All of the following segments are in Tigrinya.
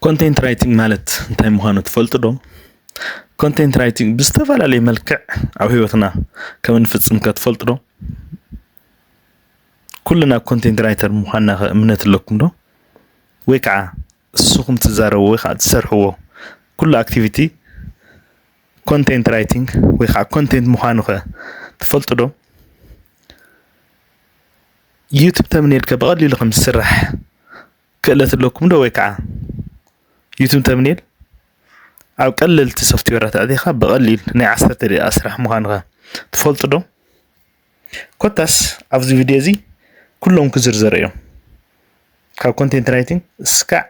ኮንቴንት ራይቲንግ ማለት እንታይ ምዃኑ ትፈልጡ ዶ? ኮንቴንት ራይቲንግ ብዝተፈላለየ መልክዕ ኣብ ህይወትና ከም እንፍጽም ክትፈልጡ ዶ? ኩልና ኮንቴንት ራይተር ምዃንና እምነት ኣለኩም ዶ? ወይ ከዓ እስኹም ትዛረብዎ ወይ ከዓ ትሰርሕዎ ኩሉ ኣክቲቪቲ ኮንቴንት ራይቲንግ ወይ ከዓ ኮንቴንት ምዃኑ ትፈልጡ ዶ? ዩቲዩብ ተምኔልከ ብቐሊሉ ከም ዝስራሕ ክእለት ኣለኩም ዶ? ወይ ከዓ ዩቲዩብ ተምኔል ኣብ ቀለልቲ ሶፍትዌራት ኣቲኻ ብቐሊል ናይ 10 ደቂቃ ስራሕ ምዃኑ ትፈልጡ ዶ? ኮታስ ኣብዚ ቪድዮ እዚ ኩሎም ክዝርዘሩ እዮም ካብ ኮንቴንት ራይቲንግ እስካዕ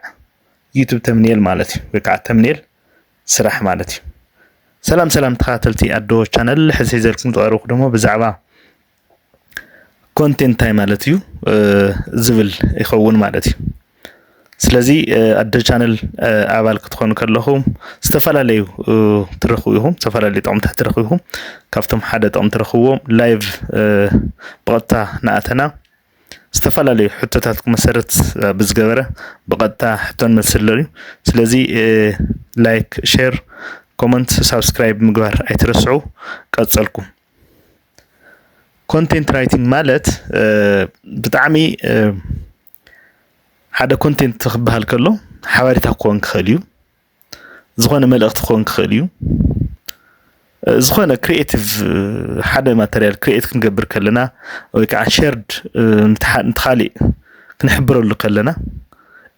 ዩቲዩብ ተምኔል ማለት እዩ ወይ ከዓ ተምኔል ስራሕ ማለት እዩ። ሰላም ተኸታተልቲ ኣዶ ቻነል ሕዚ ሒዘልኩም ዝቐረብኩ ደሞ ብዛዕባ ኮንቴንት እንታይ ማለት እዩ ዝብል ይኸውን ማለት እዩ። ስለዚ ኣዶ ቻነል ኣባል ክትኾኑ ከለኹም ዝተፈላለዩ ትረኽቡ ኢኹም ዝተፈላለዩ ጥቕምታት ትረኽቡ ኢኹም። ካብቶም ሓደ ጥቕሚ ትረኽብዎም ላይቭ ብቐጥታ ንኣተና ዝተፈላለዩ ሕቶታት መሰረት ብዝገበረ ብቐጥታ ሕቶ ንመልሰሉ እዩ። ስለዚ ላይክ ሼር ኮመንት ሳብስክራይብ ምግባር ኣይትረስዑ። ቀጸልኩም ኮንቴንት ራይቲንግ ማለት ብጣዕሚ ሓደ ኮንቴንት ክበሃል ከሎ ሓበሬታ ክኸውን ክኽእል እዩ፣ ዝኾነ መልእኽቲ ክኸውን ክኽእል እዩ፣ ዝኾነ ክሪኤቲቭ ሓደ ማተርያል ክሪኤት ክንገብር ከለና ወይ ከዓ ሼርድ ንተኻሊእ ክንሕብረሉ ከለና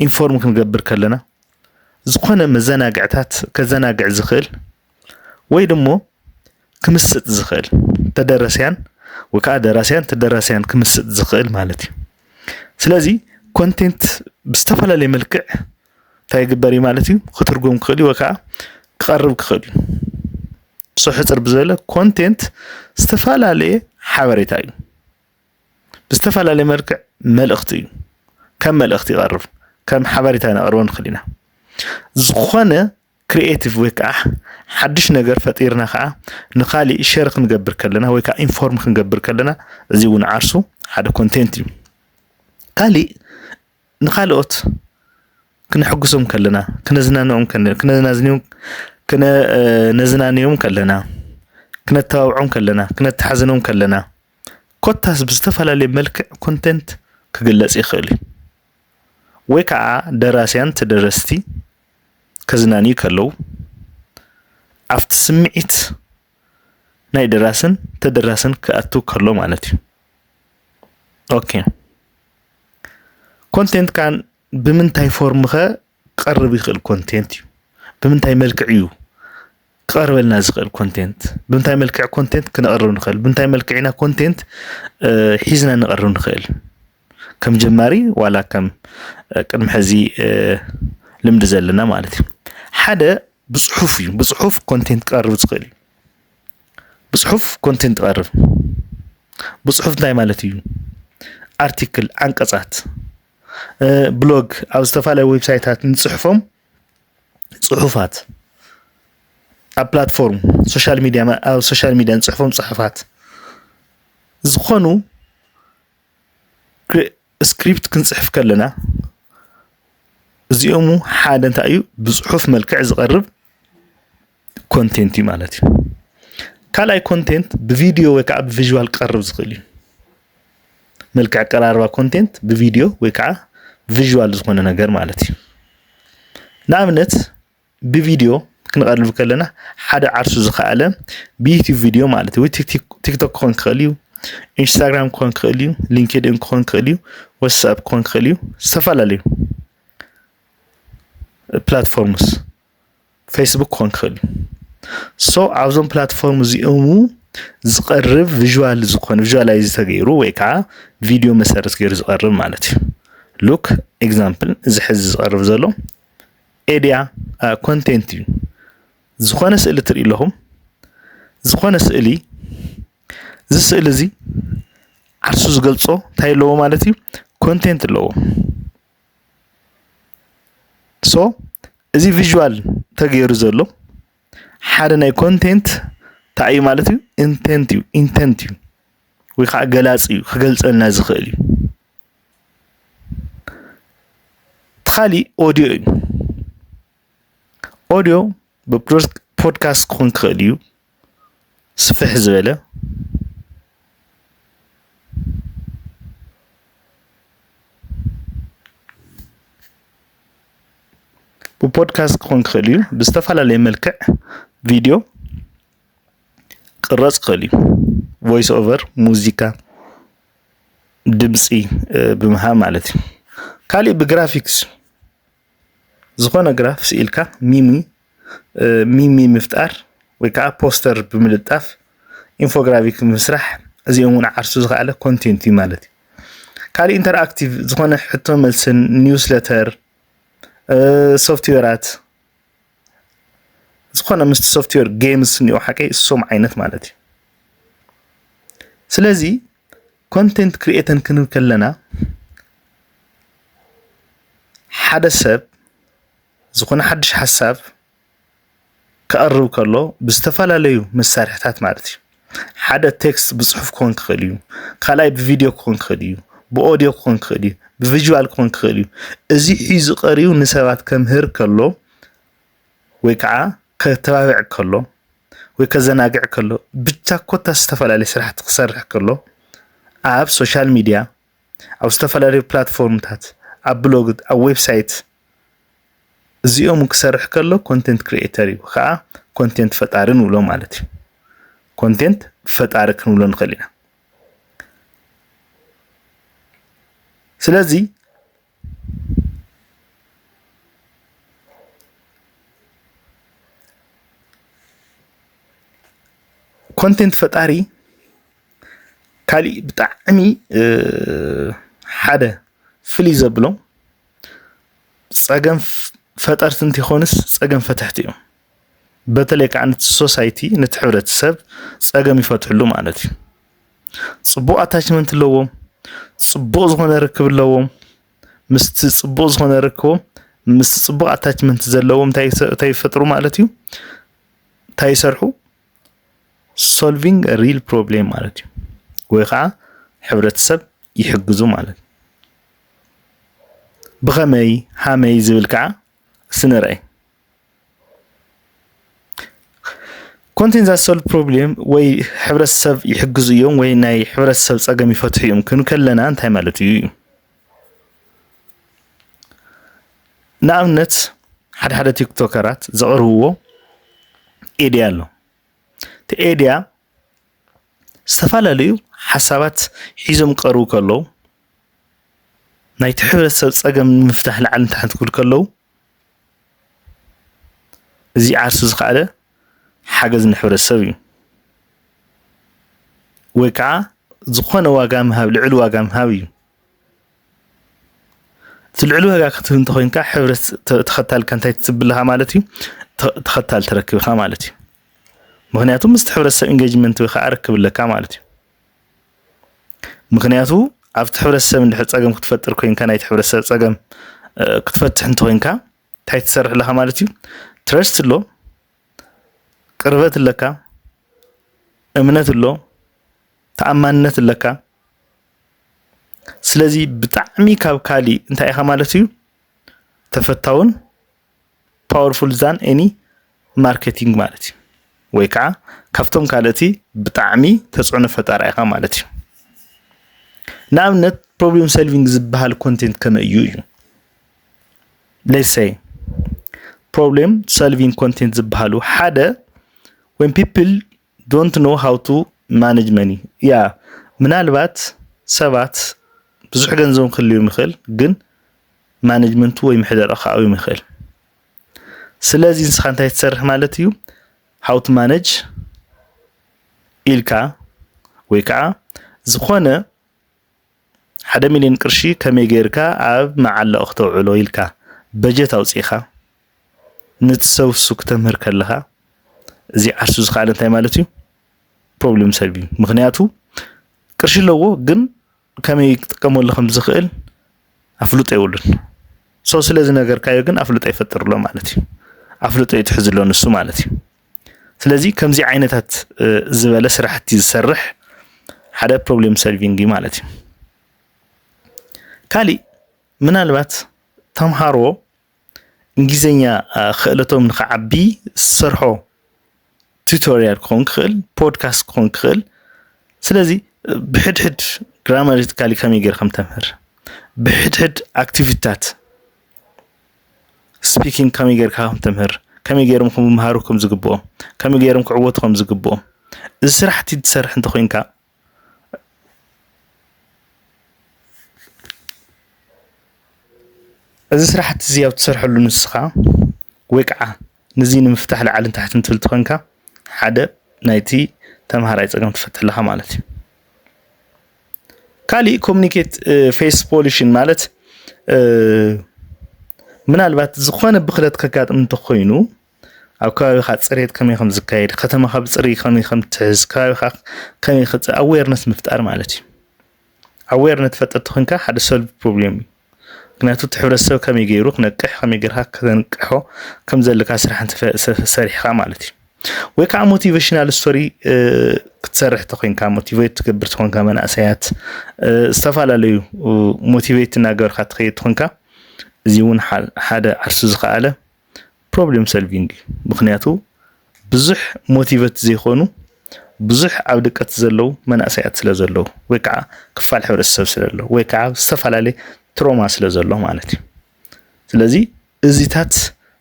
ኢንፎርም ክንገብር ከለና ዝኾነ መዘናግዕታት ከዘናግዕ ዝኽእል ወይ ደሞ ክምስጥ ዝኽእል ተደረስያን ወይ ከዓ ደራስያን ተደራስያን ክምስጥ ዝኽእል ማለት እዩ። ስለዚ ኮንቴንት ብዝተፈላለየ መልክዕ እንታይ ይግበር እዩ ማለት እዩ ክትርጎም ክኽእል እዩ ወይ ከዓ ክቐርብ ክኽእል እዩ። ሕፅር ብዝበለ ኮንቴንት ዝተፈላለየ ሓበሬታ እዩ፣ ብዝተፈላለየ መልክዕ መልእኽቲ እዩ፣ ከም መልእኽቲ ይቐርብ ከም ሓበሬታ ነቕርቦ ንኽእል ኢና። ዝኾነ ክሪኤቲቭ ወይ ከዓ ሓድሽ ነገር ፈጢርና ከዓ ንኻሊእ ሼር ክንገብር ከለና ወይ ከዓ ኢንፎርም ክንገብር ከለና እዚ እውን ዓርሱ ሓደ ኮንቴንት እዩ። ካሊእ ንኻልኦት ክንሕግሶም ከለና ክነዝናንዮም ከለና ክነተባብዖም ከለና ክነተሓዝኖም ከለና ኮታስ ብዝተፈላለየ መልክዕ ኮንቴንት ክግለጽ ይኽእል እዩ። ወይ ከዓ ደራስያን ተደረስቲ ከዝናንዩ ከለዉ ኣብቲ ስምዒት ናይ ደራስን ተደራስን ክኣቱ ከሎ ማለት እዩ። ኦኬ ኮንቴንት ካን ብምንታይ ፎርም ክቐርብ ይኽእል ኮንቴንት እዩ? ብምንታይ መልክዕ እዩ ክቐርበልና ዝኽእል ኮንቴንት? ብምንታይ መልክዕ ኮንቴንት ክነቕርብ ንኽእል? ብምንታይ መልክዕ ኢና ኮንቴንት ሒዝና ንቐርብ ንኽእል? ከም ጀማሪ ዋላ ከም ቅድሚ ሕዚ ልምዲ ዘለና ማለት እዩ። ሓደ ብጽሑፍ እዩ፣ ብጽሑፍ ኮንቴንት ክቐርብ ዝኽእል እዩ። ብጽሑፍ ኮንቴንት ቀርብ ብጽሑፍ እንታይ ማለት እዩ? ኣርቲክል አንቀጻት ብሎግ ኣብ ዝተፈላለዩ ዌብሳይታት ንጽሕፎም ጽሑፋት ኣብ ፕላትፎርም ሶሻል ሚድያ ንጽሕፎም ጽሑፋት ዝኾኑ ስክሪፕት ክንጽሕፍ ከለና እዚኦም ሓደ እንታይ እዩ ብጽሑፍ መልክዕ ዝቐርብ ኮንቴንት እዩ ማለት እዩ። ካልኣይ ኮንቴንት ብቪድዮ ወይ ከዓ ብቪዥዋል ክቐርብ ዝኽእል እዩ። መልክዕ ቀራርባ ኮንቴንት ብቪድዮ ወይ ከዓ ቪዥዋል ዝኾነ ነገር ማለት እዩ። ንኣብነት ብቪድዮ ክንቐርብ ከለና ሓደ ዓርሱ ዝኸኣለ ብዩቲዩብ ቪድዮ ማለት እዩ። ወይ ቲክቶክ ክኾን ክኽእል እዩ፣ ኢንስታግራም ክኾን ክኽእል እዩ፣ ሊንክድኢን ክኾን ክኽእል እዩ፣ ዋትስኣፕ ክኾን ክኽእል እዩ፣ ዝተፈላለዩ ፕላትፎርምስ ፌስቡክ ክኾን ክኽእል እዩ። ሶ ኣብዞም ፕላትፎርም እዚኦም ዝቐርብ ቪዥዋል ዝኾነ ቪዥዋላይዝ ተገይሩ ወይ ከዓ ቪድዮ መሰረት ገይሩ ዝቐርብ ማለት እዩ። ሉክ ኤግዛምፕል እዚ ሕዚ ዝቐርብ ዘሎ ኤድያ ኮንቴንት እዩ። ዝኾነ ስእሊ ትርኢ ኣለኹም፣ ዝኾነ ስእሊ እዚ ስእሊ እዚ ዓርሱ ዝገልጾ እንታይ ኣለዎ ማለት እዩ ኮንቴንት ኣለዎ። ሶ እዚ ቪዥዋል ተገይሩ ዘሎ ሓደ ናይ ኮንቴንት እንታይ እዩ ማለት እዩ ኢንቴንት እዩ ወይ ከዓ ገላፂ እዩ ክገልጸልና ዝኽእል እዩ። እቲ ካሊእ ኦዲዮ እዩ ኦዲዮ ብፖድካስት ክኾን ክኽእል እዩ ስፍሕ ዝበለ ብፖድካስት ክኾን ክኽእል እዩ ብዝተፈላለየ መልክዕ ቪድዮ ቅረጽ ክኽእል እዩ ቮይስ ኦቨር ሙዚቃ ድምፂ ብምሃብ ማለት እዩ ካልእ ብግራፊክስ ዝኾነ ግራፍ ስኢልካ ሚሚ ምፍጣር ወይ ከዓ ፖስተር ብምልጣፍ ኢንፎግራፊክ ምስራሕ እዚኦም እውን ዓርሱ ዝኽኣለ ኮንቴንት እዩ ማለት እዩ ካልእ ኢንተርኣክቲቭ ዝኾነ ሕቶ መልስን ኒውስሌተር ሶፍትዌራት ዝኾነ ምስቲ ሶፍትዌር ጌምስ ንዮ ሓቀይ እሶም ዓይነት ማለት እዩ ስለዚ ኮንቴንት ክሪኤተር ክንብል ከለና ሓደ ሰብ ዝኾነ ሓድሽ ሓሳብ ከቕርብ ከሎ ብዝተፈላለዩ መሳርሕታት ማለት እዩ ሓደ ቴክስት ብጽሑፍ ክኾን ክኽእል እዩ ካልኣይ ብቪድዮ ክኾን ክኽእል እዩ ብኦዲዮ ክኾን ክኽእል እዩ ብቪዥዋል ክኾን ክኽእል እዩ እዚ ሒዙ ቀሪቡ ንሰባት ከምህር ከሎ ወይ ከዓ ከተባብዕ ከሎ ወይ ከዘናግዕ ከሎ ብቻ ኮታስ ዝተፈላለዩ ስራሕቲ ክሰርሕ ከሎ ኣብ ሶሻል ሚድያ ኣብ ዝተፈላለዩ ፕላትፎርምታት ኣብ ብሎግ ኣብ ዌብሳይት እዚኦም ክሰርሕ ከሎ ኮንቴንት ክሪኤተር እዩ ከዓ ኮንቴንት ፈጣሪ ንብሎ ማለት እዩ ኮንቴንት ፈጣሪ ክንብሎ ንኽእል ኢና ስለዚ ኮንቴንት ፈጣሪ ካልእ ብጣዕሚ ሓደ ፍልይ ዘብሎ ፀገም ፈጠርቲ እንተይኮንስ ፀገም ፈተሕቲ እዮም በተለይ ከዓ ነቲ ሶሳይቲ ነቲ ሕብረተሰብ ፀገም ይፈትሕሉ ማለት እዩ ፅቡቅ ኣታችመንት ኣለዎም ፅቡቅ ዝኾነ ርክብ ኣለዎም ምስቲ ፅቡቅ ዝኾነ ርክቦም ምስ ፅቡቅ ኣታችመንት ዘለዎም እንታይ ይፈጥሩ ማለት እዩ እንታይ ይሰርሑ solving a real problem ማለት እዩ ወይ ከዓ ሕብረተሰብ ይሕግዙ ማለት ብኸመይ ሃመይ ዝብል ከዓ ስንርአይ ኮንቴንት that solve problem ወይ ሕብረተሰብ ይሕግዙ እዮም ወይ ናይ ሕብረተሰብ ፀገም ይፈትሑ እዮም ክንከለና እንታይ ማለት እዩ ንኣብነት ሓደ ቲክቶከራት ዘቕርብዎ ኤድያ ኣሎ እቲ ኤድያ ዝተፈላለዩ ሓሳባት ሒዞም ቀርቡ ከለው ናይቲ ሕብረተሰብ ፀገም ንምፍታሕ ላዕሊ ታሕቲ ክብል ከለው እዚ ዓርሱ ዝኽኣለ ሓገዝ ንሕብረተሰብ እዩ ወይ ከዓ ዝኾነ ዋጋ ምሃብ ልዕሊ ዋጋ ምሃብ እዩ እቲ ልዕሊ ዋጋ ክትህብ እንተኮይንካ ተኸታልካ እንታይ ትፅብልካ ማለት እዩ ተኸታል ትረክብካ ማለት እዩ ምክንያቱ ምስቲ ሕብረተሰብ ኢንጌጅመንት ወይ ከዓ ርክብለካ ማለት እዩ ምክንያቱ ኣብቲ ሕብረተሰብ እንድሕር ፀገም ክትፈጥር ኮይንካ ናይቲ ሕብረተሰብ ፀገም ክትፈትሕ እንተኮይንካ እንታይ ትሰርሕ ኣለካ ማለት እዩ ትረስት ኣሎ ቅርበት ኣለካ እምነት ኣሎ ተኣማንነት ኣለካ ስለዚ ብጣዕሚ ካብ ካሊእ እንታይ ኢኻ ማለት እዩ ተፈታውን ፓወርፉል ዛን ኤኒ ማርኬቲንግ ማለት እዩ ወይ ከዓ ካብቶም ካልእቲ ብጣዕሚ ተፅዕኖ ፈጣሪ ኢኻ ማለት እዩ ንኣብነት ፕሮብሌም ሶልቪንግ ዝበሃል ኮንቴንት ከመይ እዩ let's say problem solving content ዝበሃሉ ሓደ when people don't know how to manage money ምናልባት ሰባት ብዙሕ ገንዘብ ክህልዎም ይኽእል ግን ማኔጅመንቱ ወይ ምሕደራ ከኣውዮም ይኽእል ስለዚ ንስኻ እንታይ ትሰርሕ ማለት እዩ how to manage ኢልካ ወይ ከዓ ዝኾነ 1 ሚልዮን ቅርሺ ከመይ ጌርካ ኣብ መዓልቕ ክተውዕሎ ኢልካ በጀት ኣውፂኻ ንትሰውሱ ክተምህር ከለኻ እዚ ዓርሱ ዝኽኣለ እንታይ ማለት እዩ ፕሮብሌም ሶልቪንግ ምክንያቱ ቅርሺ ኣለዎ ግን ከመይ ክጥቀመሉ ከም ዝኽእል ኣፍልጦ የብሉን ስለዚ ነገር ካዮ ግን ኣፍልጦ ይፈጥርሎ ማለት እዩ ኣፍልጦ ይትሕዝሎ ንሱ ማለት እዩ ስለዚ ከምዚ ዓይነታት ዝበለ ስራሕቲ ዝሰርሕ ሓደ ፕሮብሌም ሶልቪንግ ማለት እዩ ካሊእ ምናልባት ተምሃሮ እንግሊዝኛ ክእለቶም ንክዓቢ ዝሰርሖ ቱቶሪያል ክኾን ክኽእል ፖድካስት ክኾን ክኽእል ስለዚ ብሕድሕድ ግራማቲካሊ ከመይ ጌርኩም ተምህር ብሕድሕድ አክቲቪቲታት ስፒኪንግ ከመይ ጌርኩም ተምህር ከመይ ጌርኩም ክምሃሩኩም ዝግብኦም ከመይ ጌርኩም ክዕወትኩም ዝግብኦም እዚ ስራሕቲ ትሰርሕ እንተ ኮይንካ እዚ ስራሕቲ እዚ ያው ትሰርሐሉ ንስኻ ወይ ከዓ ነዚ ንምፍታሕ ላዕልን ታሕትን ትብል ትኾንካ ሓደ ናይቲ ተምሃራይ ፀገም ትፈትለኻ ማለት እዩ ካሊእ ኮሙኒኬት ፌስ ፖሊሽን ማለት ምናልባት ዝኾነ ብክለት ከጋጥም እንተኮይኑ ኣብ ከባቢኻ ፅሬት ከመይ ከም ዝካየድ ከተማኻ ብፅሬት ከመይ ከም ትሕዝ ከባቢኻ ከመይ ኣዌርነስ ምፍጣር ማለት እዩ ኣዌርነት ፈጠር ትኾንካ ሓደ ሶልቭ ፕሮብሌም እዩ ምክንያቱ ሕብረተሰብ ከመይ ገይሩ ክነቅሕ ከመይ ጌርካ ከንቅሖ ከም ዘለካ ስራሕ ሰሪሕካ ማለት እዩ ወይ ከዓ ሞቲቬሽናል ስቶሪ ክትሰርሕ ተኮይንካ ሞቲቬት ትገብር ትኮንካ መናእሰያት ዝተፈላለዩ ሞቲቬት እናገርካ ትኸይድ ትኮንካ እዚ እውን ሓደ ዓርሱ ዝኸኣለ ፕሮብሌም ሶልቪንግ ምክንያቱ ብዙሕ ሞቲቬት ዘይኮኑ ብዙሕ ኣብ ድቀት ዘለው መናእሰያት ስለ ዘለው ወይ ከዓ ክፋል ሕብረተሰብ ስለ ዘለው ወይ ከዓ ዝተፈላለዩ ትሮማ ስለ ዘሎ ማለት እዩ ስለዚ እዚታት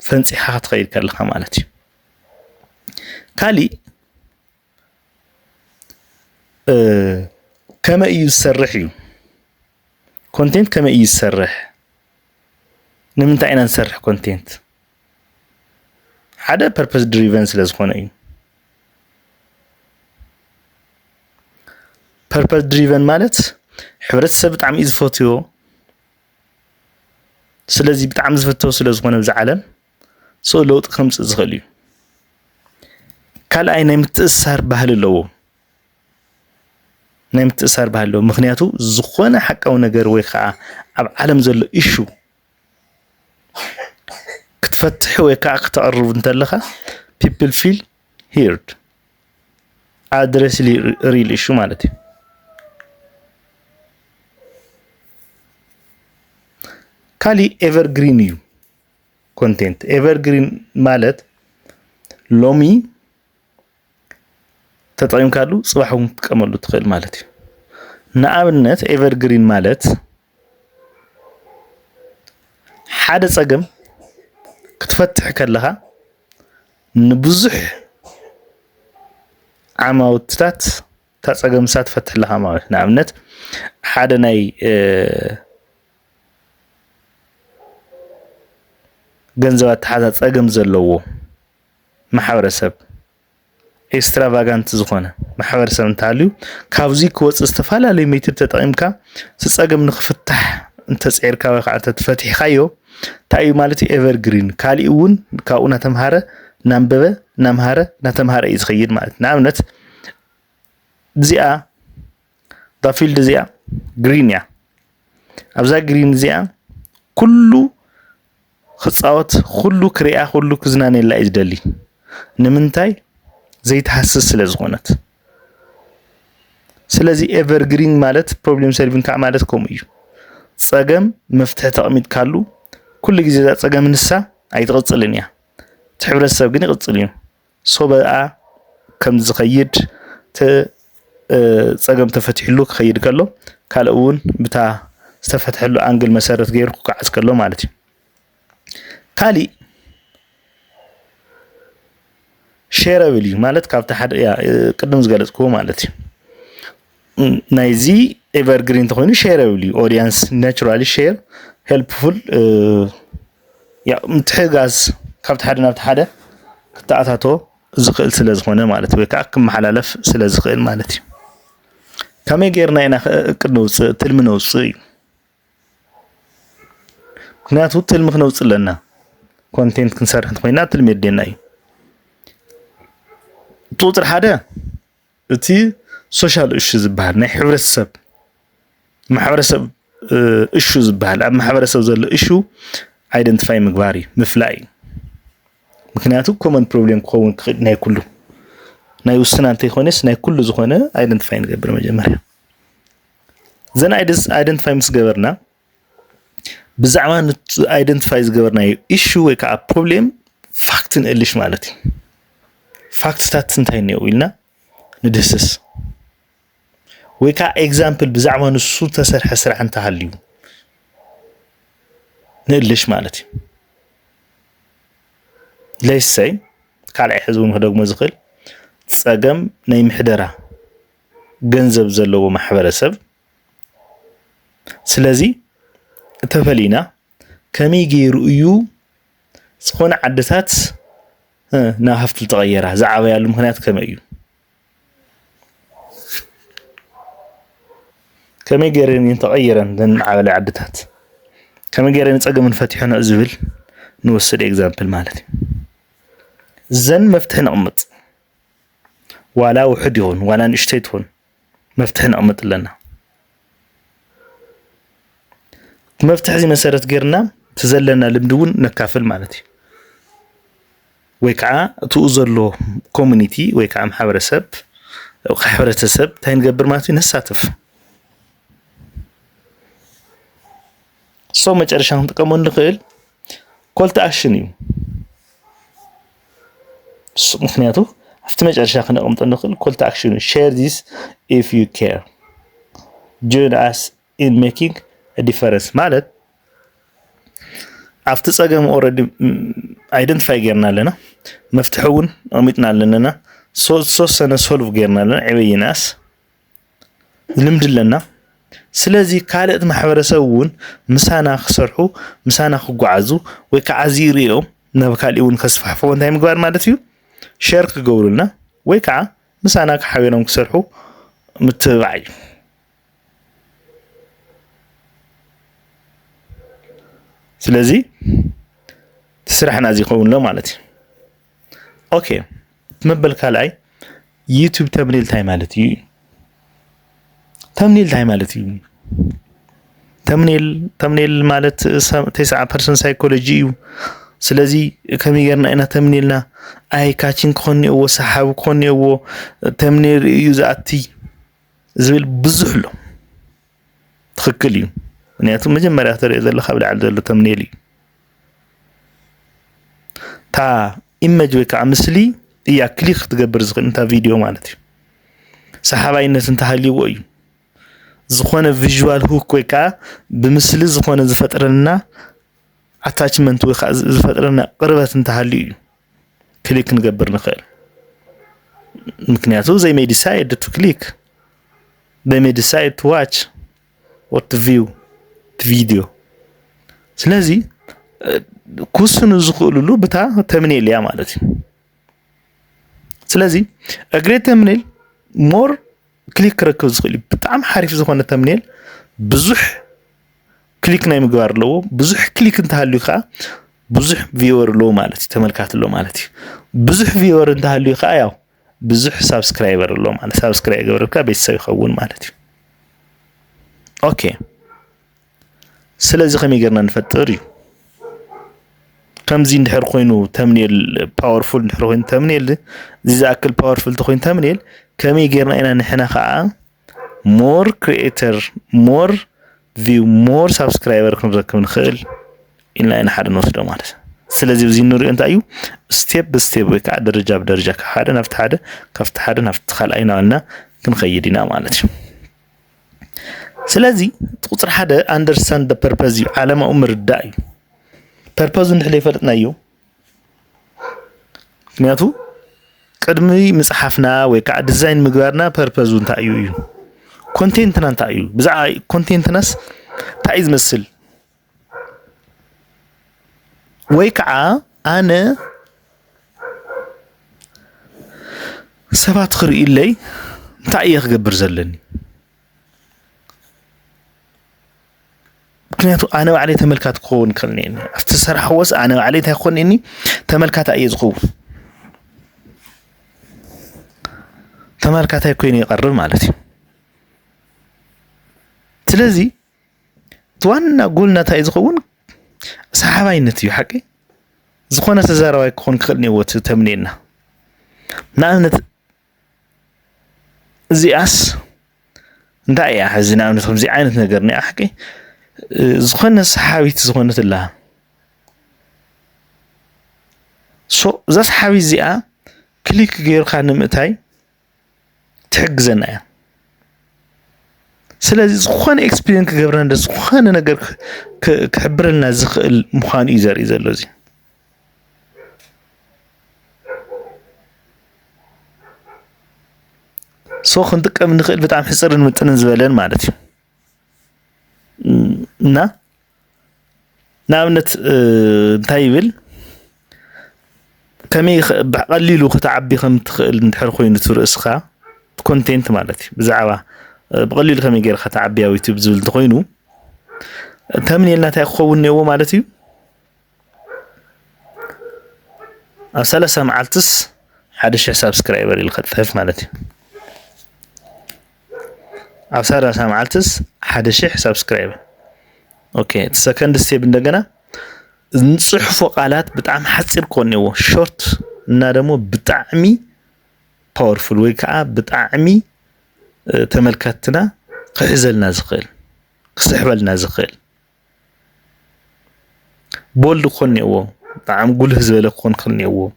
ፈንፂኻ ክትኸይድ ከለኻ ማለት እዩ ካሊእ ከመይ እዩ ዝሰርሕ እዩ ኮንቴንት ከመይ እዩ ዝሰርሕ ንምንታይ ኢና ንሰርሕ ኮንቴንት ሓደ ፐርፐስ ድሪቨን ስለ ዝኾነ እዩ ፐርፐስ ድሪቨን ማለት ሕብረተሰብ ብጣዕሚ እዩ ዝፈትዮ ስለዚ ብጣዕሚ ዝፈትዎ ስለ ዝኾነ ብዝዓለም ሰው ለውጢ ከምፅእ ዝኽእል እዩ ካልኣይ ናይ ምትእስሳር ባህሊ ኣለዎ ናይ ምትእስሳር ባህሊ ኣለዎ ምክንያቱ ዝኾነ ሓቃዊ ነገር ወይ ከዓ ኣብ ዓለም ዘሎ ኢሹ ክትፈትሕ ወይ ከዓ ክትቐርብ እንተለኻ people feel heard address real issue ማለት እዩ ካሊእ ኤቨርግሪን እዩ ኮንቴንት ኤቨርግሪን ማለት ሎሚ ተጠቂምካሉ ጽባሕ እውን ትጥቀመሉ ትኽእል ማለት እዩ ንኣብነት ኤቨርግሪን ማለት ሓደ ፀገም ክትፈትሕ ከለኻ ንብዙሕ ዓማውትታት ተፀገምሳት ፈትሕለኻ ማለት ንኣብነት ሓደ ናይ ገንዘብ ኣተሓዛ ፀገም ዘለዎ ማሕበረሰብ ኤክስትራቫጋንት ዝኾነ ማሕበረሰብ እንተሃልዩ ካብዚ ክወፅእ ዝተፈላለዩ ሜትድ ተጠቂምካ ፀገም ንክፍታሕ እንተፅዒርካ ወይ ከዓ ተፈቲሕካዮ እንታይ እዩ ማለት እዩ ኤቨርግሪን ካሊእ እውን ካብኡ እናተምሃረ እናንበበ እናምሃረ እናተምሃረ እዩ ዝኸይድ ማለት ንኣብነት እዚኣ ፊልድ እዚኣ ግሪን እያ ኣብዛ ግሪን እዚኣ ኩሉ ክፃወት ኩሉ ክሪኣ ኩሉ ክዝናነየላ እዩ ዝደሊ ንምንታይ ዘይተሃስስ ስለ ዝኾነት ስለዚ ኤቨርግሪን ማለት ፕሮብሌም ሶልቪንግ ከዓ ማለት ከምኡ እዩ ፀገም መፍትሒ ተቐሚጥካሉ ኩሉ ግዜ እዛ ፀገም ንሳ ኣይትቕፅልን እያ እቲ ሕብረተሰብ ግን ይቕፅል እዩ ሶበኣ ከም ዝኸይድ ፀገም ተፈቲሕሉ ክኸይድ ከሎ ካልእ እውን ብታ ዝተፈትሐሉ ኣንግል መሰረት ገይሩ ክዓዝ ከሎ ማለት እዩ ካሊእ ሼረብል እዩ ማለት ካብቲ ሓደ ቅድም ዝገለጽክዎ ማለት እዩ ናይዚ ኤቨርግሪን እንተኮይኑ ሼረብል እዩ ኦዲየንስ ናቹራሊ ሼር ሄልፕፉል ያ ምትሕጋዝ ካብቲ ሓደ ናብቲ ሓደ ክተኣታቶ ዝኽእል ስለ ዝኾነ ማለት ወይ ከዓ ክመሓላለፍ ስለ ዝኽእል ማለት እዩ ከመይ ጌርና ኢና እቅድ ነውፅእ ትልሚ ነውፅእ እዩ ምክንያቱ ትልሚ ክነውፅእ ኣለና ኮንቴንት ክንሰርሕ እንተኮይንና ትልሚ የድልየና እዩ ቁፅሪ ሓደ እቲ ሶሻል እሹ ዝበሃል ናይ ሕብረተሰብ ማሕበረሰብ እሹ ዝበሃል ኣብ ማሕበረሰብ ዘሎ እሹ አይደንቲፋይ ምግባር እዩ ምፍላይ እዩ ምክንያቱ ኮመን ፕሮብሌም ክኸውን ክኽእል ናይ ኩሉ ናይ ውስና እንተይኮነስ ናይ ኩሉ ዝኾነ አይደንቲፋይ ንገብር መጀመርያ ዘን አይደንቲፋይ ምስ ገበርና بزعما identify زغبرنا issue ወይ ከዓ problem fact نقلش مالتي fact stats እንታይ ነው ኢልና ንድስስ ወይ ከዓ example بزعما ንሱ ተሰርሐ ስራሕ እንተሃልዩ نقلش مالتي ليش سي ካልኣይ ሕዝቡን ከደግሞ ዝኽእል ጸገም ናይ ምሕደራ ገንዘብ ዘለዎ ማሕበረሰብ ስለዚ ተፈሊና ከመይ ገይሩ እዩ ዝኾነ ዓድታት ናብ ሃፍቲ ተቀየራ ዝዓበያሉ ምክንያት ከመይ እዩ ከመይ ገይረን ተቀየረን ዓበለ ዓድታት ከመይ ገይረን ጸገም ፈቲሑና ዝብል ንወስድ ኤግዛምፕል ማለት ዘን መፍትሕ ነቕምጥ ዋላ ውሕድ ይሁን ዋላ ንእሽተይ ትሁን መፍትሕ ነቕምጥ ለና መፍትሕ እዚ መሰረት ገርና ተዘለና ልምድውን ነካፈል ማለት እዩ ወይ ከዓ እትኡ ዘሎ ኮሚኒቲ ወይ ከዓ ማሕበረሰብ ሕብረተሰብ ታይንገብር ማለት ነሳተፍ ሶ መጨረሻ ክንጥቀመው ንኽእል ኮል ቱ አክሽን እዩ ምክንያቱ after መጨረሻ ክንቀምጥ ንኽእል call to action share this if you care join us in making a difference ማለት after ጸገም already identify ገርና ለና መፍትሑን አምጥና ለና ሶስነ solve ገርና ለና ዕበይናስ ልምድ ለና ስለዚህ ካልእት ማሕበረሰቡን ምሳና ክሰርሑ ምሳና ክጓዓዙ ወይ ከዓ ዚሪኦም ነብካሊውን ከስፋሕፎ እንታይ ምግባር ማለት እዩ ሼር ክገብሩልና ወይ ከዓ ምሳና ከሓቢሮም ክሰርሑ ምትባዕ ስለዚ ስራሕና ዝኸውን ለ ማለት እዩ ኦኬ ትመበል ካልኣይ ዩቲዩብ ተምኔል ታይ ማለት እዩ ተምኔል ታይ ማለት እዩ ተምኔል ማለት 90% ሳይኮሎጂ እዩ ስለዚ ከመይ ገርና ኢና ተምኔልና አይ ካቺን ኮኔዎ ሰሓብ ኮኔዎ ተምኔል እዩ ዛቲ ዝብል ብዙሕ ሎ ትክክል እዩ ምክንያቱም መጀመርያ ተርኢ ዘለካ ብላዕሊ ዘሎ ተምኔል እዩ ታ ኢሜጅ ወይ ከዓ ምስሊ እያ ክሊክ ትገብር ዝኽእል እንታ ቪድዮ ማለት እዩ ሰሓባይነት እንተሃልይዎ እዩ ዝኾነ ቪዥዋል ሁክ ወይ ከዓ ብምስሊ ዝኾነ ዝፈጥረልና attachment ወይ ከዓ ዝፈጥረና ቅርበት እንተሃልዩ እዩ ክሊክ ንገብር ንኽእል ምክንያቱ they may decide to click they may decide to watch or to view the video ስለዚ ኩስኑ ዝኽእሉሉ ብታ ተምኔል ያ ማለት እዩ ስለዚ a great thumbnail more ክሊክ ረክብ ዝኽእል ብጣዕሚ ሓሪፍ ዝኾነ ተምኔል ብዙሕ ክሊክ ናይ ምግባር ለዎ ብዙሕ ክሊክ እንተሃልዩ ከዓ ብዙሕ ቪወር ሎ ማለት እዩ ተመልካት ሎ ማለት እዩ ብዙሕ ቪወር እንተሃልዩ ከዓ ያው ብዙሕ ሰብስክራይበር ሎ ማለት ሰብስክራይብ ገበርካ ቤተሰብ ይኸውን ማለት እዩ ኦኬ ስለዚ ከመይ ገርና ንፈጥር እዩ ከምዚ እንድሕር ኮይኑ ተምኔል ፓወርፉል እንድሕር ኮይኑ ተምኔል ዝኣክል ፓወርፉል ተኮይኑ ተምኔል ከመይ ገርና ኢና ንሕና ከዓ ሞር ክሪኤተር ሞር view more subscriber ክንረክብ ንኽእል ኢልና ኢና ሓደ ንወስዶ ማለት ስለዚ እዚ ንሪኦ እንታይ እዩ ስቴፕ ብስቴፕ ወይ ከዓ ደረጃ ብደረጃ ሓደ ናብቲ ሓደ ካብቲ ሓደ ናብቲ ካልኣይ ናልና ክንኸይድ ኢና ማለት እዩ ስለዚ ቁፅሪ ሓደ understand the purpose እዩ ዓላማኡ ምርዳእ እዩ purpose እንድሕር ይፈልጥናዮ ምክንያቱ ቅድሚ መፅሓፍና ወይ ከዓ ዲዛይን ምግባርና purpose እንታይ እዩ ኮንቴንትና እንታይ እዩ ብዛዕባ ኮንቴንትናስ እንታይ ዝመስል ወይ ከዓ ኣነ ሰባት ክርእይለይ እንታይ እየ ክገብር ዘለኒ ምክንያቱ ኣነ ባዕለይ ተመልካት ክኸውን ክኽእልኒ ኣብቲ ስራሕ ወስ ኣነ ባዕለይ እንታይ ክኾንኒ ተመልካታ እየ ዝኸውን ተመልካታይ ኮይኑ ይቐርብ ማለት እዩ ስለዚ ዋና ጎልና እንታይ ዝኸውን ሰሓባይነት እዩ ሓቂ ዝኾነ ተዛራባይ ክኾን ክኽእል ነይወት ተምኔልና ንኣብነት እዚኣስ እንታይ እያ ሕዚ ንኣብነት ከምዚ ዓይነት ነገር ኒኣ ሓቂ ዝኾነ ሰሓቢት ዝኾነት ኣላ ሶ እዛ ሰሓቢት እዚኣ ክሊክ ገይርካ ንምእታይ ትሕግዘና እያ ስለዚ ዝኾነ ኤክስፒሪየንስ ክገብረና ዝኾነ ነገር ክሕብረልና ዝኽእል ምዃኑ እዩ ዘርኢ ዘሎ እዚ ሶ ክንጥቀም ንኽእል ብጣዕሚ ሕፅርን ምጥንን ዝበለን ማለት እዩ እና ንኣብነት እንታይ ይብል ከመይ ብቀሊሉ ክትዓቢ ከም ትኽእል እንድሕር ኮይኑ ትርእስኻ ኮንቴንት ማለት እዩ ብዛዕባ بقليل كم يجري خط عبيا ويوتيوب زول تخوينو تمني لنا تأخذون نيو مالتي أرسل سمعتس حدش سبسكرايبر الخط خف مالتي أرسل سمعتس حدش سبسكرايبر أوكي سكند ستيب عندنا نصحف وقالات بتعم حتصير كونيو شورت نادمو بتعمي باورفول ويكا بتعمي تملكتنا خزلنا زقل خسحبلنا زقل بول خونيو طعم قول هزبله خون خنيو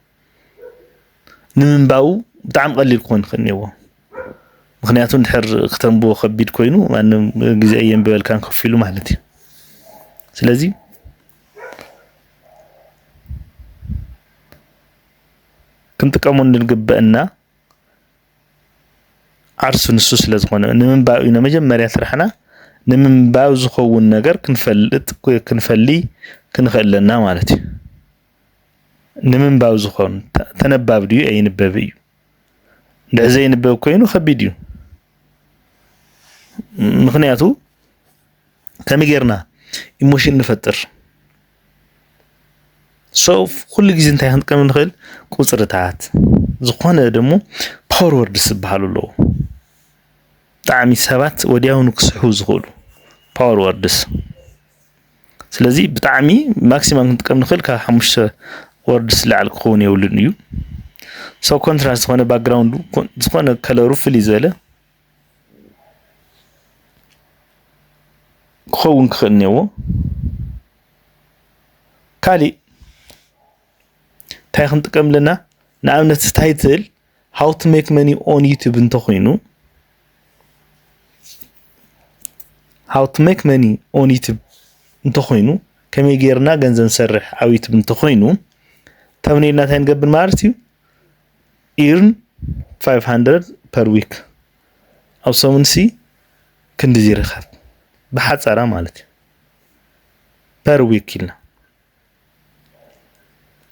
نمنباو طعم قليل خون خنيو مخنياتو نحر ختنبو خبيد كوينو مانم غزي ايام ببل كان كفيلو معناتي سلازي كنت كمون نغبئنا عرس نسوس لازخونه نمنباو إنا مجمريا سرحنا نمنباو زخون نجر كنفلي كنخلنا مالتي نمنباو زخون تنباب ديو أي نبابيو نعزي نباب كوينو خبيديو مخنياتو كمي غيرنا إيموشن نفتر صوف كل جزء انتهي هنتكلم نخل قصرتات زخونه دمو باور وورد سبحالو لو طعمي سبات ودياو نكسحو زغلو باور وردس سلازي بطعمي ماكسيمم نتقم نخل كا 5 وردس لعل كون يولنيو سو كونتراست هنا باك جراوند زخونه كلرو فلي زله كون كنيو كالي تاي نتقم لنا نعملت تايتل how to make money on YouTube انتخوينو how to make money on YouTube انتخوينو كمي غيرنا غنزن نسرح على YouTube انتخوينو تمنينا تنقبل مارتيو earn 500 per week او سومنسي كندزي رخاب بحصرا مالتي per week لنا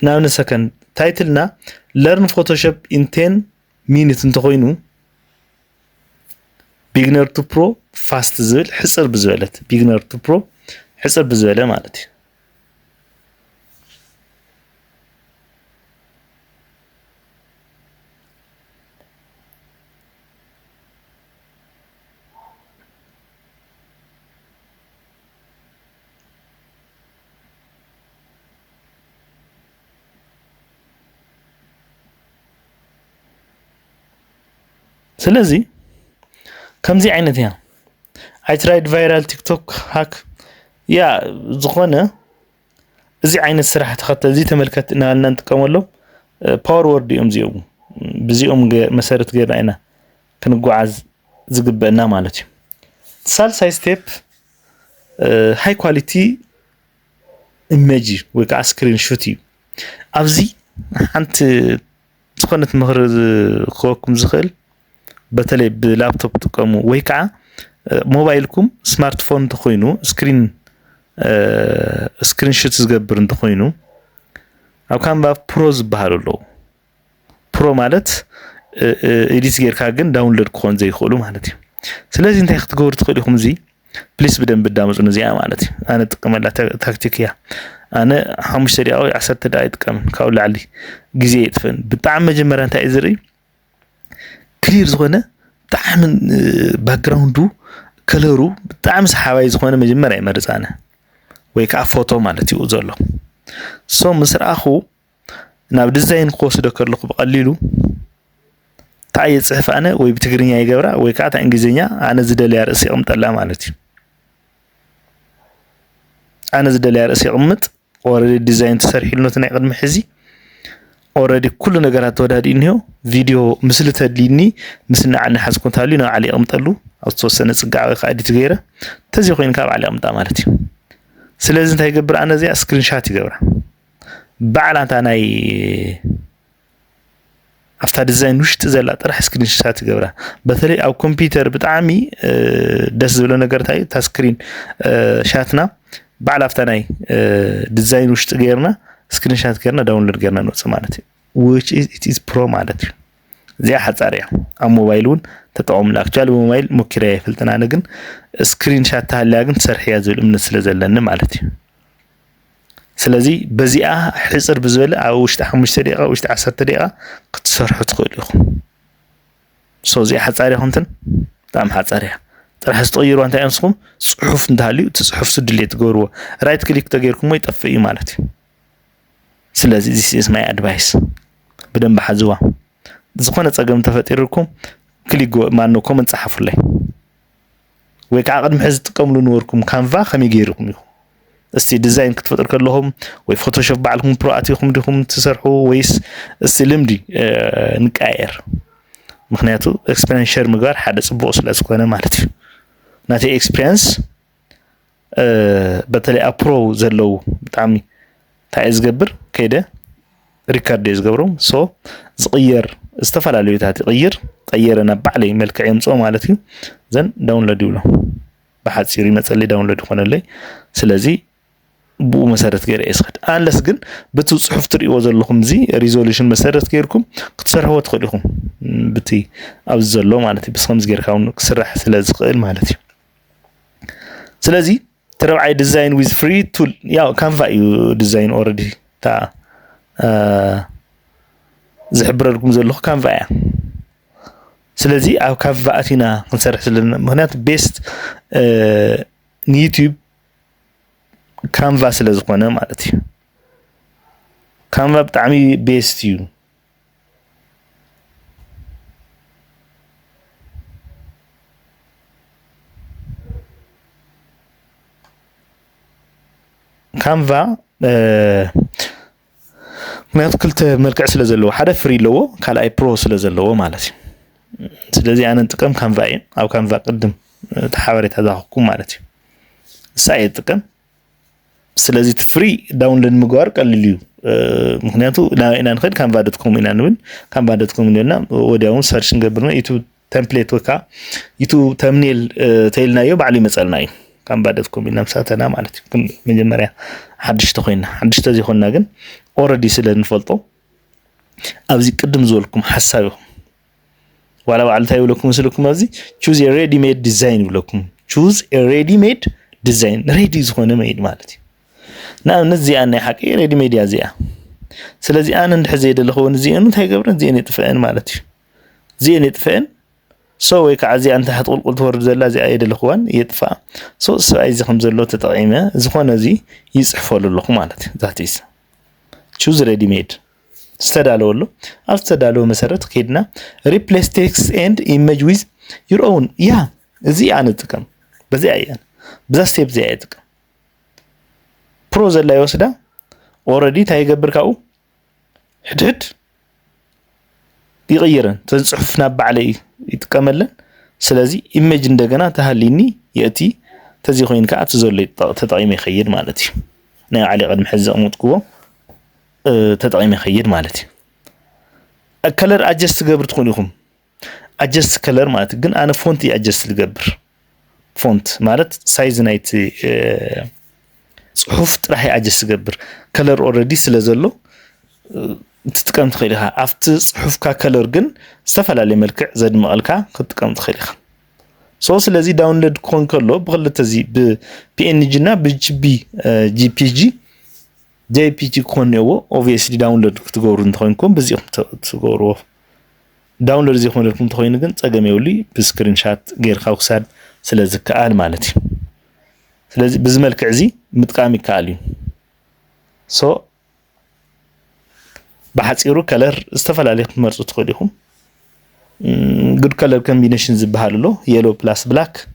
ناو نسكن تايتلنا learn photoshop in 10 minutes انتخوينو beginner to pro fast زل حصر بزولت beginner to pro حصر بزوله مالتي سلازي كم زي عينتها I tried viral TikTok hack يا زخونة زي عين السرحة تخطى زي تملكت إنها لنا نتكمل باور وورد يوم زيهم بزيهم مسيرة غير عنا كنقو عز زقبنا مالتي سالساي ستيب هاي كواليتي إيميجي ويكا سكرين شوتي أبزي أنت زخونة مهر خوكم زخل بتلي بلابتوب تقوموا ويكا موبايلكم سمارت فون تخوينو سكرين شوت زغبر تخوينو او كان با بروز بحالو برو مالت اديت غيركا كن داونلود كون زي خولو مالتي سلازي انت تقدروا تخليكم زي بليز بدن بدامص نزيا مالتي انا تقملا تاكتيكيا انا 5 دقائق او 10 دقائق تقم كاول علي غزي يطفن بتاع مجمره انت ازري كلير زغونه بتاع من باك جراوندو كلرو بتاع مسحاوي زغونه مجمره يمرصانه ويكا فوتو مالتي وزلو سو مسراخو ناب ديزاين قوسدو كرلكو بقليلو تاي صحف انا وي بتغرينيا يغبرا ويكا تا انجليزيا انا زدل يا راسي قمطلا مالتي أنا زد لي رأسي قمت already design تسرح لنا تناقض محزي already كل نجارات ودادي إنه فيديو مثل تدليني مثلنا عن حس كنت هالينا علي أمطلو أو توصلنا سجع قاعدة تغيره تزيقين كاب علي أمطا مالتي سلازم تيجبر أنا زي سكرين شات يجبره بعد أنا أفتح ديزاين وش تزلت راح سكرين شات يجبره بثلي أو كمبيوتر بتعمي دس ولا نجارتاي تسكرين شاتنا بعد أفتح ديزاين وش تغيرنا سكرين شات كرنا داونلود كرنا نوت مالتي which is it is pro مالتي زي حصاريا على موبايلون تطعم لاكچال موبايل مكريه فلتنا نغن سكرين شات تالاغن تسرحيا زول امن سلازلن مالتي سلازي بزيا حصر بزول او وشت 5 دقيقه وشت 10 دقيقه كتسرحوا تقولوا سو زي حصاريا هونتن تام حصاريا طرح تغيروا انت انسكم صحف نداليو تصحف سدليت غورو رايت كليك تغيركم يطفئ مالتي سلازي this is my advice بدن بحزوا زخونه صقم تفطيركم كليك مانو كومنت صحفوا لي ويكا قدم حز تقملوا نوركم كانفا خمي غيركم يخو استي ديزاين كتفطر كلهم وي فوتوشوب بعلكم براتيكم ديكم تسرحوا ويس استي لمدي نقاير مخنياتو اكسبيرينس شير مغار حدا صبو سلاسكونه مالتي ناتي اكسبيرينس بتلي ابرو زلو بتعمي تعز قبر كده ريكارد يزقبرهم سو زغير استفعل ليوتات غيرنا بعلي ملك يمصو مالتي زين داونلود يولو بحد سيري مصلي داونلود ሆነ لي ስለዚህ بو مسارت غير اسخد انلس ግን بتصحف تريو ዘለኹም زي ريزولوشن مسارت غيركم ክትሰርحوا ትخليكم بتي اب ዘሎ مالتي بسخمز غيركاو كسرح ስለዝخእል مالتي ስለዚህ ترى design with free tool يا Canva you design already تا زحبرلكم زلخ Canva يا سلازي او Canva اتينا نسرح لنا مهنات بيست يوتيوب Canva سلازقنا مالتي Canva بتعمي بيست يو Canva ما كلت ملكع سلازلو حدا فري لو كالاي برو سلازلو مالتي ስለዚህ انا እንጥቀም Canva او Canva قدم ተሓበሬታ ዛኹም ማለት እዩ ሳይ እንጥቀም ስለዚህ ፍሪ ዳውንሎድ ምግባር ቀልል እዩ ምክንያቱ ኢና ንኸድ canva.com ኢና ንብል canva.com እና ወዲያውን ሰርች እንገብርና ዩቲዩብ ቴምፕሌት ወካ ዩቲዩብ ተምኔል ተይልናዮ ባዕሊ መጸልና እዩ canva.com ኢና ምሳተና ማለት እዩ ግን መጀመሪያ ሓድሽተ ኮይና ሓድሽተ ዘይኮንና ግን already ስለንፈልጦ ኣብዚ ቅድም ዝወልኩም ሓሳብኩም ولا بعلتها يقولكم سلكم هذي choose a ready made design يقولكم choose a ready made design ready زخونه made مالتي نعم نزي أنا حكي ready made يا زيا سلازي أنا نحزي دلخون زي أنو تهي قبرن زي أني تفعن مالتي زي أني تفعن سوي كعزي أنت حتقول قلت ورد زلا زي أيد الأخوان يدفع سو أي زخم زلو تطعيمه زخونه زي يصحفوا للأخو مالتي ذاتيس choose ready made استدعوا له استدعوا مسارات كيدنا replace text and image with your own يا زي أنا تكم بزي أيان بزا ستيب زي تكم بروز اللي يوصده already تايقبر كاو حدد يغيرن تنصحفنا بعلي يتكملن سلازي image እንደገና تهليني يأتي تزيخين كعت زولي تطعيم يخير مالتي نا علي قد محزق متقوه تطعيم خير مالتي الكلر adjust قبر تكونيكم adjust color مالتي ግን انا فونت adjust ልገብር فونت ማለት ሳይዝ ናይቲ ጽሑፍ ጥራይ adjust قبر color already ስለዘሎ ትጥቀም ትኽእልኻ ኣብቲ ጽሑፍካ color ግን ዝተፈላለዩ መልክዕ ዘድምቕልካ ክትጥቀም ትኽእልኻ ሶ ስለዚህ ዳውንሎድ ኮን ከሎ ብኽልተዚ በPNG እና በJPG JPG كونيو obviously download كتقولوا نتخوينكم بزيهم تقولوا download زيهم لكم تخوينكم تجمعولي بسكرين شات غير خوكساد سلازك كأل مالتي سلاز بزمل كعزي متقامي كالي so بحثيرو color استفعل عليكم مرسو تخليهم good color combinations بحالو yellow plus black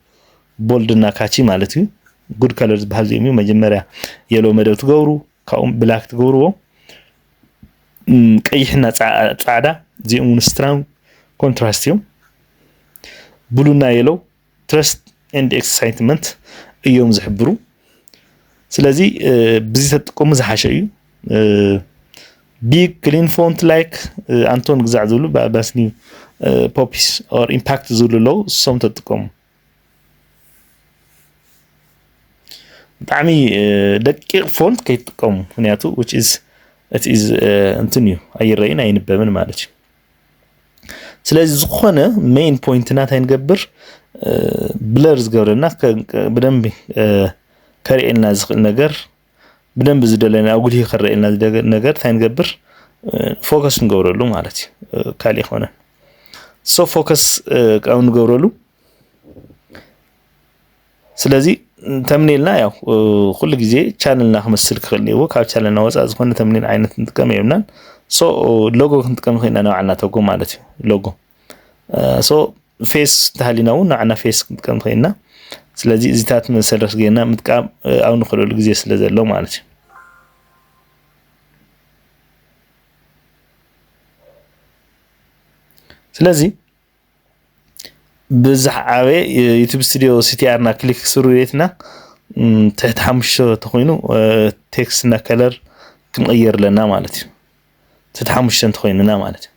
bold نا كاتشي مالتي good colors بحال زي مجمرة يلو مدو تغورو كاوم بلاك تغورو قيحنا ጻዕዳ زيهم strong contrast يوم بلونا يلو trust and excitement እዮም ዝሕብሩ ስለዚህ بزي ተጠቀሙ ዝሓሸ እዩ big clean font like አንቶን ግዛዕ ዝብሉ ባስኒ poppies or impact ዝብሉ ለው ሶም ተጠቀሙ ብጣዕሚ ደቂቅ ፎንት ከይተጠቀሙ ምክንያቱ which is it is እንትን እዩ አይረይን አይንበብን ማለት እዩ ስለዚህ ዝኾነ ሜን ፖይንት ናት አይንገብር ብለር ዝገብርና በደንብ ከሪኤልና ዝኽእል ነገር በደንብ ዝደለና አጉሊ ከሪኤልና ነገር ታይንገብር ፎከስ እንገብረሉ ማለት እዩ ካሊ ሆነ ሶ ፎከስ ቃውን እንገብረሉ ስለዚህ ተምኔልና ያው ሁሉ ጊዜ ቻናልና ከመስል ከልየው ካብ ቻናልና ወጻ ዝኾነ ተምኔል አይነት እንጥቀም ይሆናል ሶ ሎጎ ክንጥቀም ኸይና ነው አና ተጎ ማለት እዩ ሎጎ ሶ ፌስ ታህሊናው ናዕና ፌስ ክንጥቀም ኸይና ስለዚህ እዚታት መሰረት ገና ምጥቃም አሁን ኸለሉ ጊዜ ስለዘለው ማለት እዩ ስለዚህ بزعاوي يوتيوب ستوديو CTR نا كليك سروريتنا تحت حمشو تخوينو تكستنا كلر كنغير لنا مالتي تحت حمشو تخويننا مالتي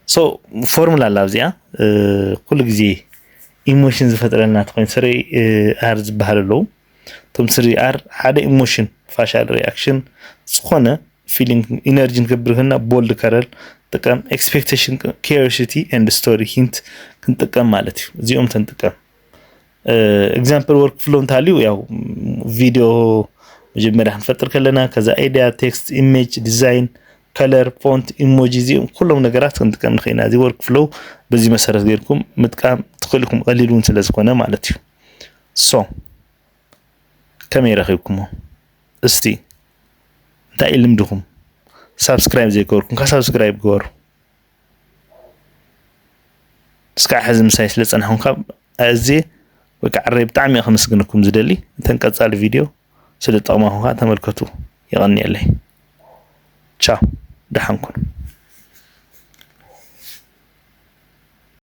سو فورمولا لابزيا كل غزي ايموشنز فترنا تخوين سري ارز بحالو توم سري ار حدا ايموشن فاشال رياكشن سخونه فيلينج انرجي نكبرهنا بولد كارل تقام expectation curiosity and story hint كنتقام مالتي زيوم تنتقام example work flow نتاليو ያው ቪዲዮ መጀመሪያ እንፈጥር ከለና ከዛ አይዲያ ቴክስት ኢሜጅ ዲዛይን ከለር ፎንት ኢሞጂ ዚም ሁሉም ነገራት እንጥቀም ኸይና ዚ work flow በዚህ መሰረት ገርኩም ምጥቃም ትخليكم ቀሊሉን ስለዝኮነ ማለት እዩ ሶ ካሜራ ኸይኩም እስቲ ታይልም ድኹም سبسكرايب زي كوركم كسبسكرايب غور اسكا حزم سايس لصنحون خاب ازي وكعري بطعمي خمسكنكم زدلي تنقصال فيديو سلطقماهم تملكتو يغني عليه تشاو دحنكم